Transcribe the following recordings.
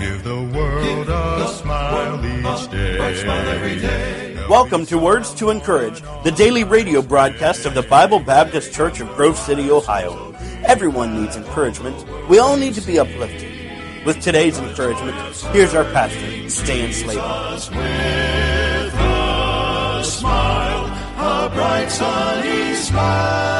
Give the world a smile each day. Welcome to Words to Encourage, the daily radio broadcast of the Bible Baptist Church of Grove City, Ohio. Everyone needs encouragement. We all need to be uplifted. With today's encouragement, here's our pastor, Stan Slater. With a smile, a bright sunny smile.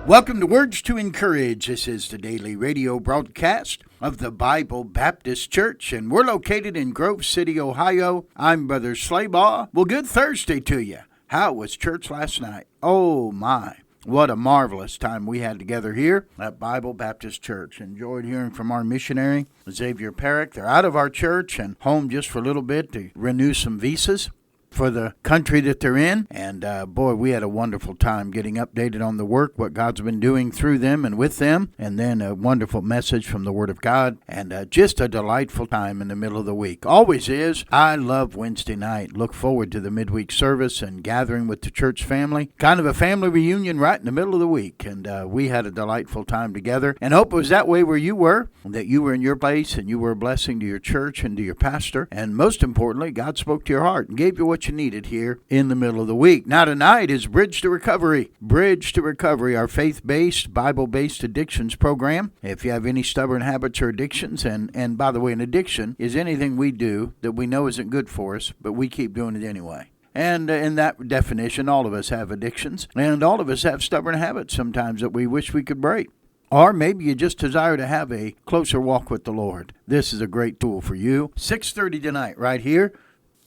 Welcome to Words to Encourage. This is the daily radio broadcast of the Bible Baptist Church, and we're located in Grove City, Ohio. I'm Brother Slaybaugh. Well, good Thursday to you. How was church last night? Oh, my. What a marvelous time we had together here at Bible Baptist Church. Enjoyed hearing from our missionary, Xavier Perrick. They're out of our church and home just for a little bit to renew some visas for the country that they're in. And boy, we had a wonderful time getting updated on the work, what God's been doing through them and with them, and then a wonderful message from the Word of God, and just a delightful time in the middle of the week. Always is. I love Wednesday night. Look forward to the midweek service and gathering with the church family. Kind of a family reunion right in the middle of the week, and we had a delightful time together, and hope it was that way where you were, that you were in your place and you were a blessing to your church and to your pastor, and most importantly, God spoke to your heart and gave you what you needed here in the middle of the week. Now tonight is Bridge to Recovery. Bridge to Recovery, our faith-based, Bible-based addictions program. If you have any stubborn habits or addictions, and by the way, an addiction is anything we do that we know isn't good for us, but we keep doing it anyway. And in that definition, all of us have addictions, and all of us have stubborn habits sometimes that we wish we could break. Or maybe you just desire to have a closer walk with the Lord. This is a great tool for you. 6:30 tonight, right here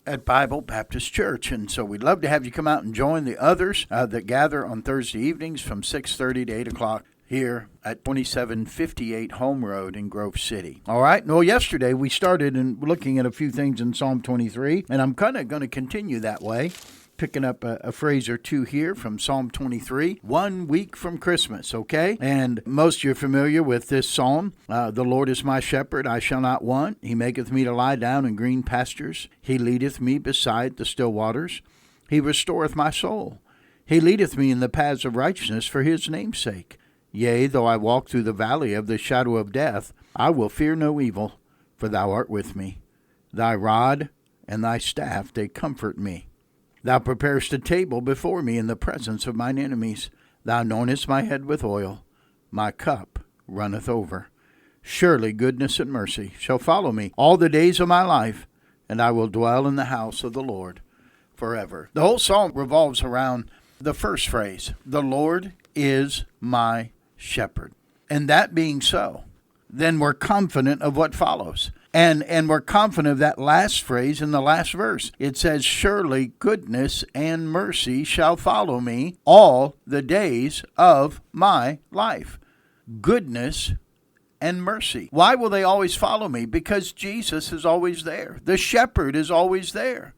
at Bible Baptist Church. And so we'd love to have you come out and join the others that gather on Thursday evenings from 6:30 to 8 o'clock here at 2758 Home Road in Grove City. All right. Well, yesterday we started looking at a few things in Psalm 23, and I'm kind of going to continue that way, picking up a phrase or two here from Psalm 23, 1 week from Christmas, okay? And most of you are familiar with this psalm. The Lord is my shepherd, I shall not want. He maketh me to lie down in green pastures. He leadeth me beside the still waters. He restoreth my soul. He leadeth me in the paths of righteousness for his name's sake. Yea, though I walk through the valley of the shadow of death, I will fear no evil, for thou art with me. Thy rod and thy staff, they comfort me. Thou preparest a table before me in the presence of mine enemies. Thou anointest my head with oil. My cup runneth over. Surely goodness and mercy shall follow me all the days of my life, and I will dwell in the house of the Lord forever. The whole psalm revolves around the first phrase, the Lord is my shepherd. And that being so, then we're confident of what follows. And we're confident of that last phrase in the last verse. It says, surely goodness and mercy shall follow me all the days of my life. Goodness and mercy. Why will they always follow me? Because Jesus is always there. The shepherd is always there.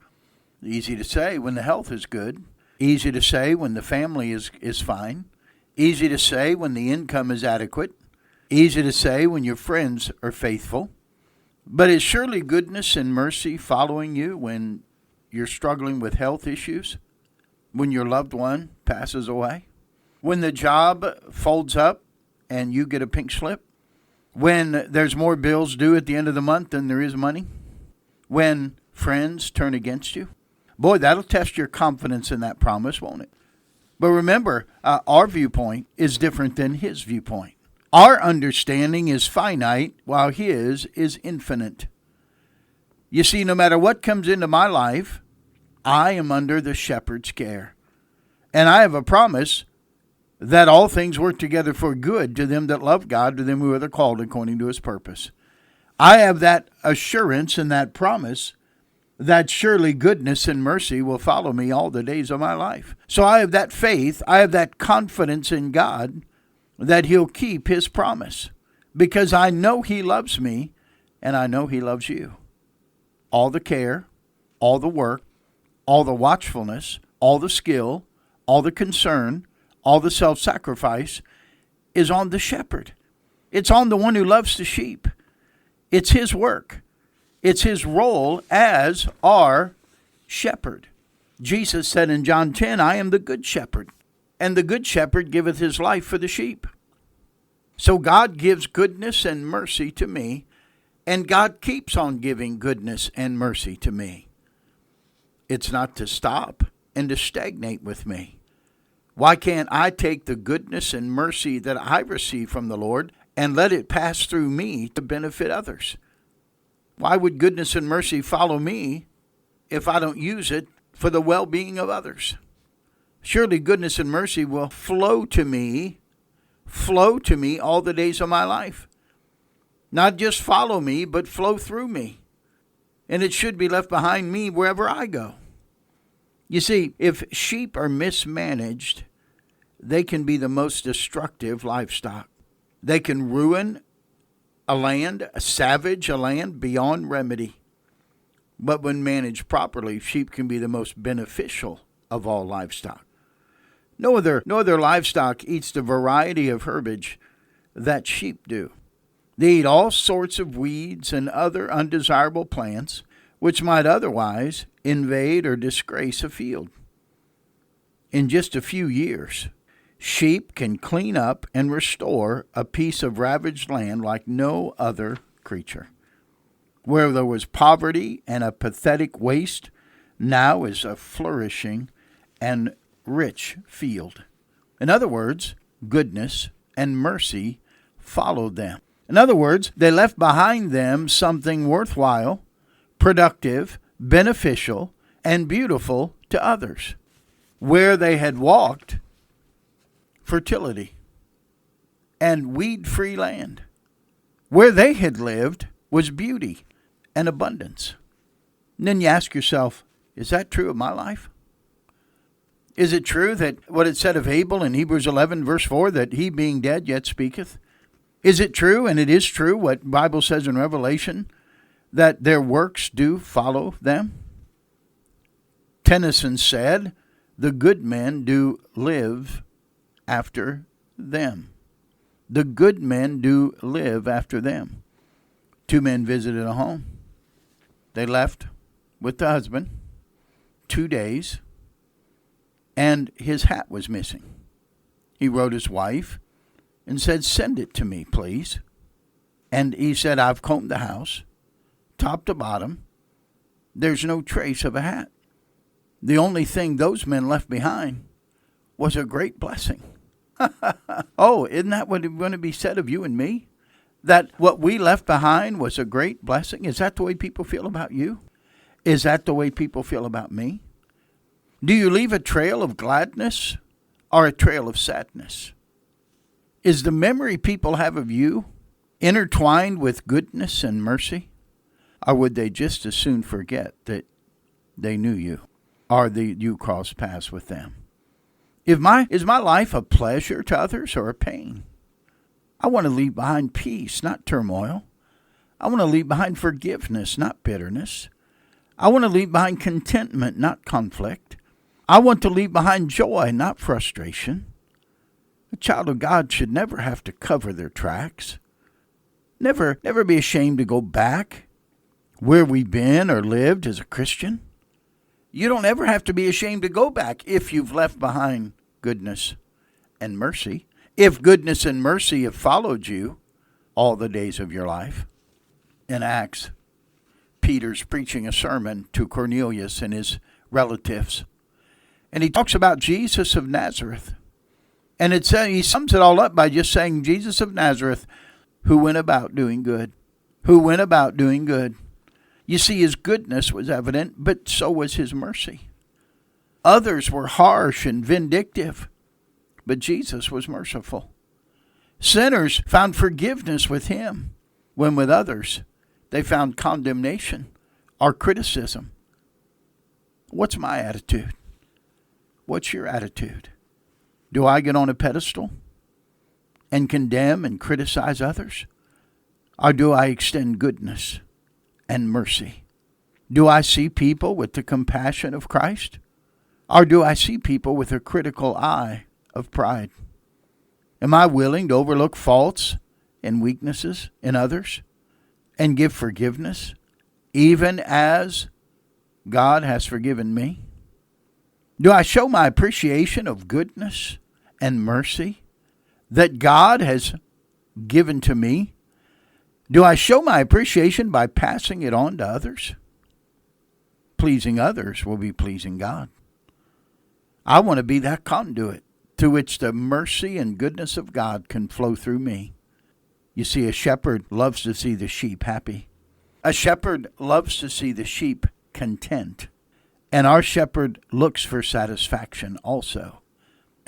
Easy to say when the health is good. Easy to say when the family is fine. Easy to say when the income is adequate. Easy to say when your friends are faithful. But is surely goodness and mercy following you when you're struggling with health issues? When your loved one passes away? When the job folds up and you get a pink slip? When there's more bills due at the end of the month than there is money? When friends turn against you? Boy, that'll test your confidence in that promise, won't it? But remember, our viewpoint is different than his viewpoint. Our understanding is finite, while his is infinite. You see, no matter what comes into my life, I am under the shepherd's care. And I have a promise that all things work together for good to them that love God, to them who are the called according to his purpose. I have that assurance and that promise that surely goodness and mercy will follow me all the days of my life. So I have that faith, I have that confidence in God that he'll keep his promise, because I know he loves me and I know he loves you. All the care, all the work, all the watchfulness, all the skill, all the concern, all the self-sacrifice is on the shepherd. It's on the one who loves the sheep. It's his work. It's his role as our shepherd. Jesus said in John 10, I am the good shepherd, and the good shepherd giveth his life for the sheep. So God gives goodness and mercy to me And God keeps on giving goodness and mercy to me. It's not to stop and to stagnate with me. Why can't I take the goodness and mercy that I receive from the Lord and let it pass through me to benefit others? Why would goodness and mercy follow me if I don't use it for the well-being of others? Surely goodness and mercy will flow to me all the days of my life. Not just follow me, but flow through me. And it should be left behind me wherever I go. You see, if sheep are mismanaged, they can be the most destructive livestock. They can ruin a land, savage a land beyond remedy. But when managed properly, sheep can be the most beneficial of all livestock. No other livestock eats the variety of herbage that sheep do. They eat all sorts of weeds and other undesirable plants, which might otherwise invade or disgrace a field. In just a few years, sheep can clean up and restore a piece of ravaged land like no other creature. Where there was poverty and a pathetic waste, now is a flourishing and rich field. In other words, goodness and mercy followed them. In other words, they left behind them something worthwhile, productive, beneficial, and beautiful to others. Where they had walked, fertility and weed-free land. Where they had lived was beauty and abundance. And then you ask yourself, is that true of my life? Is it true that what it said of Abel in Hebrews 11, verse 4, that he being dead yet speaketh? Is it true, and it is true, what the Bible says in Revelation, that their works do follow them? Tennyson said, the good men do live after them. The good men do live after them. Two men visited a home. They left with the husband 2 days, and his hat was missing. He wrote his wife and said, send it to me, please. And he said, I've combed the house, top to bottom. There's no trace of a hat. The only thing those men left behind was a great blessing. Oh, isn't that what is going to be said of you and me? That what we left behind was a great blessing? Is that the way people feel about you? Is that the way people feel about me? Do you leave a trail of gladness or a trail of sadness? Is the memory people have of you intertwined with goodness and mercy? Or would they just as soon forget that they knew you or that you crossed paths with them? Is my life a pleasure to others or a pain? I want to leave behind peace, not turmoil. I want to leave behind forgiveness, not bitterness. I want to leave behind contentment, not conflict. I want to leave behind joy, not frustration. A child of God should never have to cover their tracks. Never be ashamed to go back where we've been or lived as a Christian. You don't ever have to be ashamed to go back if you've left behind goodness and mercy. If goodness and mercy have followed you all the days of your life. In Acts, Peter's preaching a sermon to Cornelius and his relatives. And he talks about Jesus of Nazareth. And he sums it all up by just saying, Jesus of Nazareth, who went about doing good. Who went about doing good. You see, his goodness was evident, but so was his mercy. Others were harsh and vindictive, but Jesus was merciful. Sinners found forgiveness with him, when with others they found condemnation or criticism. What's my attitude? What's your attitude? Do I get on a pedestal and condemn and criticize others? Or do I extend goodness and mercy? Do I see people with the compassion of Christ? Or do I see people with a critical eye of pride? Am I willing to overlook faults and weaknesses in others and give forgiveness, even as God has forgiven me? Do I show my appreciation of goodness and mercy that God has given to me? Do I show my appreciation by passing it on to others? Pleasing others will be pleasing God. I want to be that conduit through which the mercy and goodness of God can flow through me. You see, a shepherd loves to see the sheep happy. A shepherd loves to see the sheep content. And our shepherd looks for satisfaction also.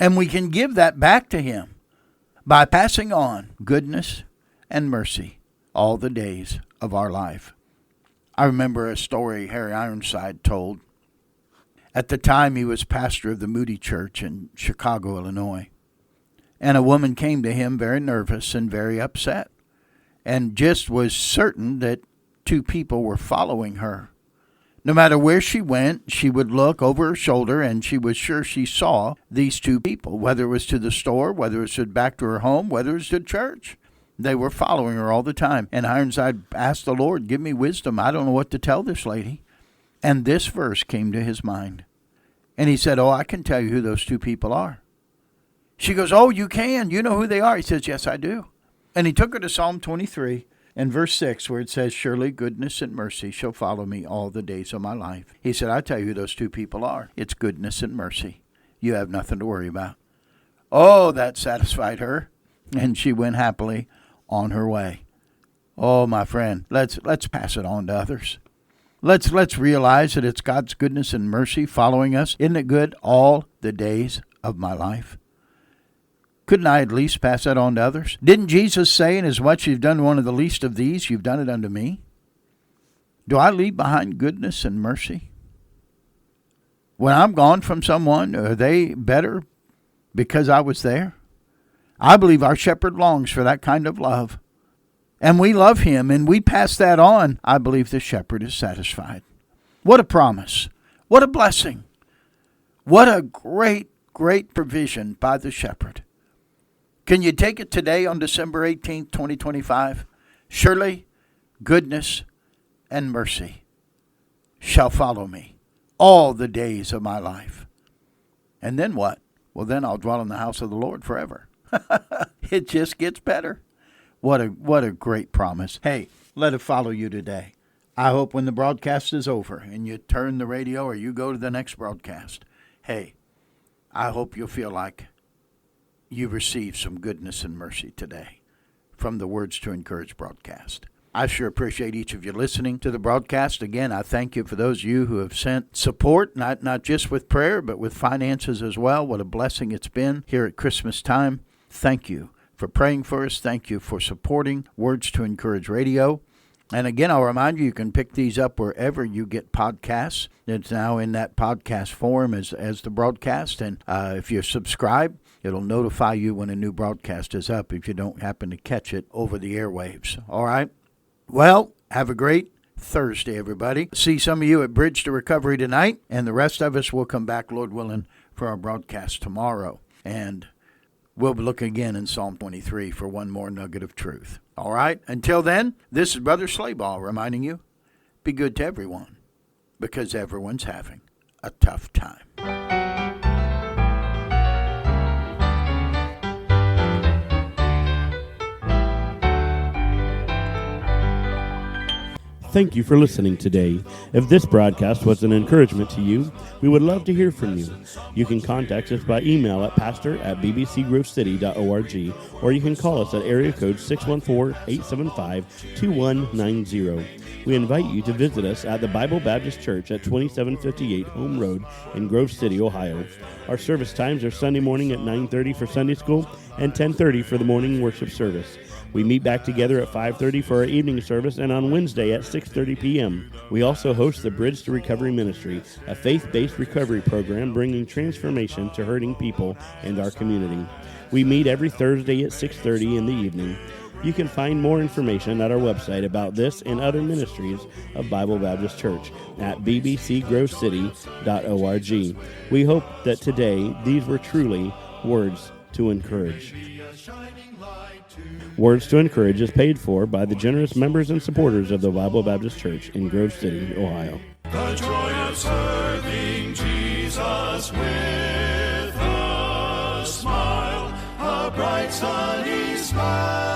And we can give that back to him by passing on goodness and mercy all the days of our life. I remember a story Harry Ironside told. At the time, he was pastor of the Moody Church in Chicago, Illinois. And a woman came to him very nervous and very upset, and just was certain that two people were following her. No matter where she went, she would look over her shoulder, and she was sure she saw these two people, whether it was to the store, whether it was back to her home, whether it was to church. They were following her all the time. And Ironside asked the Lord, give me wisdom. I don't know what to tell this lady. And this verse came to his mind. And he said, I can tell you who those two people are. She goes, you can? You know who they are? He says, yes, I do. And he took her to Psalm 23 and verse 6, where it says, surely goodness and mercy shall follow me all the days of my life. He said, I'll tell you who those two people are. It's goodness and mercy. You have nothing to worry about. That satisfied her. And she went happily on her way. My friend, let's pass it on to others. Let's realize that it's God's goodness and mercy following us. Isn't it good? All the days of my life. Couldn't I at least pass that on to others? Didn't Jesus say, inasmuch you've done one of the least of these, you've done it unto me? Do I leave behind goodness and mercy? When I'm gone from someone, are they better because I was there? I believe our shepherd longs for that kind of love. And we love him, and we pass that on. I believe the shepherd is satisfied. What a promise. What a blessing. What a great, great provision by the shepherd. Can you take it today on December 18th, 2025? Surely goodness and mercy shall follow me all the days of my life. And then what? Well, then I'll dwell in the house of the Lord forever. It just gets better. What a great promise. Hey, let it follow you today. I hope when the broadcast is over and you turn the radio or you go to the next broadcast, hey, I hope you'll feel like you received some goodness and mercy today from the Words to Encourage broadcast. I sure appreciate each of you listening to the broadcast. Again, I thank you for those of you who have sent support, not just with prayer, but with finances as well. What a blessing it's been here at Christmas time. Thank you for praying for us. Thank you for supporting Words to Encourage Radio. And again, I'll remind you, you can pick these up wherever you get podcasts. It's now in that podcast form as the broadcast. And if you subscribe, it'll notify you when a new broadcast is up if you don't happen to catch it over the airwaves. All right? Well, have a great Thursday, everybody. See some of you at Bridge to Recovery tonight, and the rest of us will come back, Lord willing, for our broadcast tomorrow. And we'll look again in Psalm 23 for one more nugget of truth. All right? Until then, this is Brother Slayball reminding you, be good to everyone, because everyone's having a tough time. Thank you for listening today. If this broadcast was an encouragement to you, we would love to hear from you. You can contact us by email at pastor@bbcgrovecity.org, or you can call us at area code 614-875-2190. We invite you to visit us at the Bible Baptist Church at 2758 Home Road in Grove City, Ohio. Our service times are Sunday morning at 9:30 for Sunday school and 10:30 for the morning worship service. We meet back together at 5:30 for our evening service and on Wednesday at 6:30 p.m. We also host the Bridge to Recovery Ministry, a faith-based recovery program bringing transformation to hurting people and our community. We meet every Thursday at 6:30 in the evening. You can find more information at our website about this and other ministries of Bible Baptist Church at bbcgrovecity.org. We hope that today these were truly words to encourage. Words to Encourage is paid for by the generous members and supporters of the Bible Baptist Church in Grove City, Ohio. The joy of serving Jesus with a smile, a bright sunny smile.